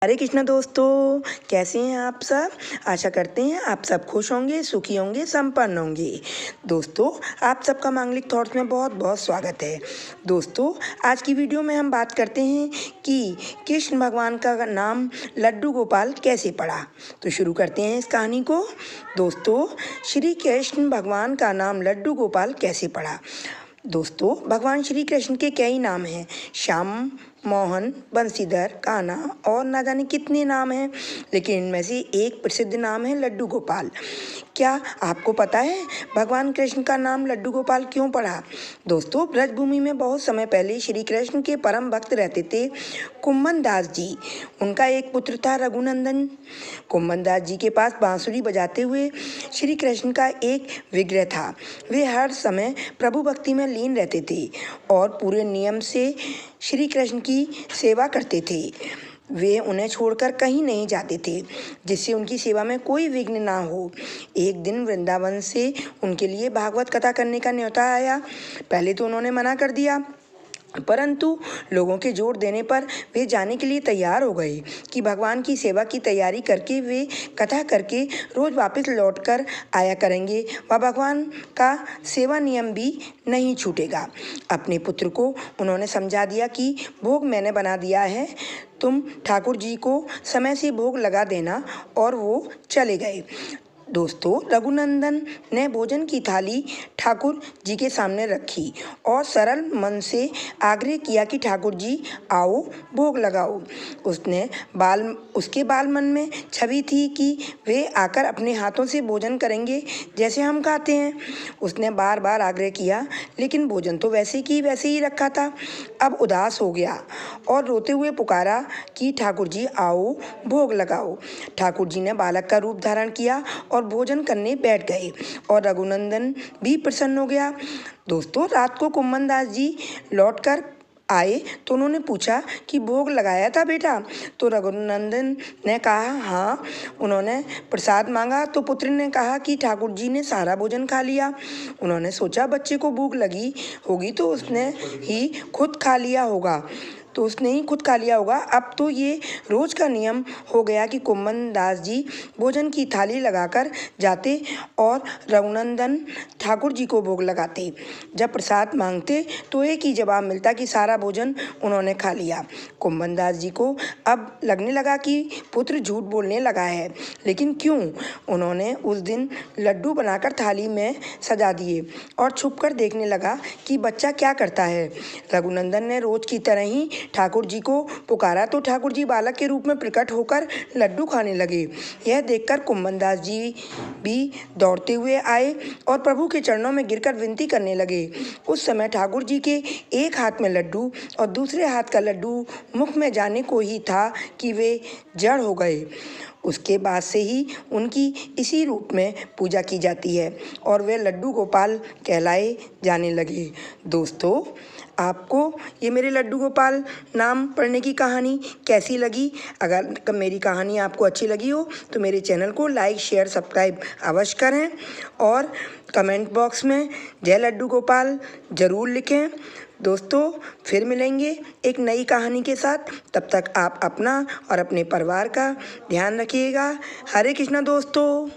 हरे कृष्णा दोस्तों, कैसे हैं आप सब। आशा करते हैं आप सब खुश होंगे, सुखी होंगे, संपन्न होंगे। दोस्तों, आप सबका मांगलिक थॉट्स में बहुत बहुत स्वागत है। दोस्तों, आज की वीडियो में हम बात करते हैं कि कृष्ण भगवान का नाम लड्डू गोपाल कैसे पड़ा। तो शुरू करते हैं इस कहानी को। दोस्तों, श्री कृष्ण भगवान का नाम लड्डू गोपाल कैसे पड़ा। दोस्तों, भगवान श्री कृष्ण के कई नाम हैं। श्याम, मोहन, बंसीधर, कान्हा और ना जाने कितने नाम हैं, लेकिन इनमें से एक प्रसिद्ध नाम है लड्डू गोपाल। क्या आपको पता है भगवान कृष्ण का नाम लड्डू गोपाल क्यों पड़ा। दोस्तों, ब्रजभूमि में बहुत समय पहले श्री कृष्ण के परम भक्त रहते थे कुम्मन दास जी। उनका एक पुत्र था रघुनंदन। कुम्मन दास जी के पास बांसुरी बजाते हुए श्री कृष्ण का एक विग्रह था। वे हर समय प्रभु भक्ति में लीन रहते थे और पूरे नियम से श्री कृष्ण की सेवा करते थे। वे उन्हें छोड़कर कहीं नहीं जाते थे, जिससे उनकी सेवा में कोई विघ्न ना हो। एक दिन वृंदावन से उनके लिए भागवत कथा करने का न्योता आया। पहले तो उन्होंने मना कर दिया, परंतु लोगों के जोर देने पर वे जाने के लिए तैयार हो गए कि भगवान की सेवा की तैयारी करके वे कथा करके रोज वापस लौटकर आया करेंगे व भगवान का सेवा नियम भी नहीं छूटेगा। अपने पुत्र को उन्होंने समझा दिया कि भोग मैंने बना दिया है, तुम ठाकुर जी को समय से भोग लगा देना, और वो चले गए। दोस्तों, रघुनंदन ने भोजन की थाली ठाकुर जी के सामने रखी और सरल मन से आग्रह किया कि ठाकुर जी आओ, भोग लगाओ। उसके बाल मन में छवि थी कि वे आकर अपने हाथों से भोजन करेंगे जैसे हम खाते हैं। उसने बार बार आग्रह किया, लेकिन भोजन तो वैसे की वैसे ही रखा था। अब उदास हो गया और रोते हुए पुकारा कि ठाकुर जी आओ, भोग लगाओ। ठाकुर जी ने बालक का रूप धारण किया और भोजन करने बैठ गए, और रघुनंदन भी प्रसन्न हो गया। दोस्तों, रात को कुम्मन दास जी लौटकर आए तो उन्होंने पूछा कि भोग लगाया था बेटा। तो रघुनंदन ने कहा हाँ। उन्होंने प्रसाद मांगा तो पुत्र ने कहा कि ठाकुर जी ने सारा भोजन खा लिया। उन्होंने सोचा बच्चे को भूख लगी होगी तो उसने ही खुद खा लिया होगा। अब तो ये रोज का नियम हो गया कि कुम्मन दास जी भोजन की थाली लगाकर जाते और रघुनंदन ठाकुर जी को भोग लगाते। जब प्रसाद मांगते तो एक ही जवाब मिलता कि सारा भोजन उन्होंने खा लिया। कुम्मन दास जी को अब लगने लगा कि पुत्र झूठ बोलने लगा है, लेकिन क्यों। उन्होंने उस दिन लड्डू बनाकर थाली में सजा दिए और छुपकर देखने लगा कि बच्चा क्या करता है। रघुनंदन ने रोज की तरह ही ठाकुर जी को पुकारा तो ठाकुर जी बालक के रूप में प्रकट होकर लड्डू खाने लगे। यह देखकर कुम्मन दास जी भी दौड़ते हुए आए और प्रभु के चरणों में गिरकर विनती करने लगे। उस समय ठाकुर जी के एक हाथ में लड्डू और दूसरे हाथ का लड्डू मुख में जाने को ही था कि वे जड़ हो गए। उसके बाद से ही उनकी इसी रूप में पूजा की जाती है और वे लड्डू गोपाल कहलाए जाने लगे। दोस्तों, आपको ये मेरे लड्डू गोपाल नाम पढ़ने की कहानी कैसी लगी। अगर मेरी कहानी आपको अच्छी लगी हो तो मेरे चैनल को लाइक, शेयर, सब्सक्राइब अवश्य करें और कमेंट बॉक्स में जय लड्डू गोपाल ज़रूर लिखें। दोस्तों, फिर मिलेंगे एक नई कहानी के साथ। तब तक आप अपना और अपने परिवार का ध्यान रखिएगा। हरे कृष्णा दोस्तों।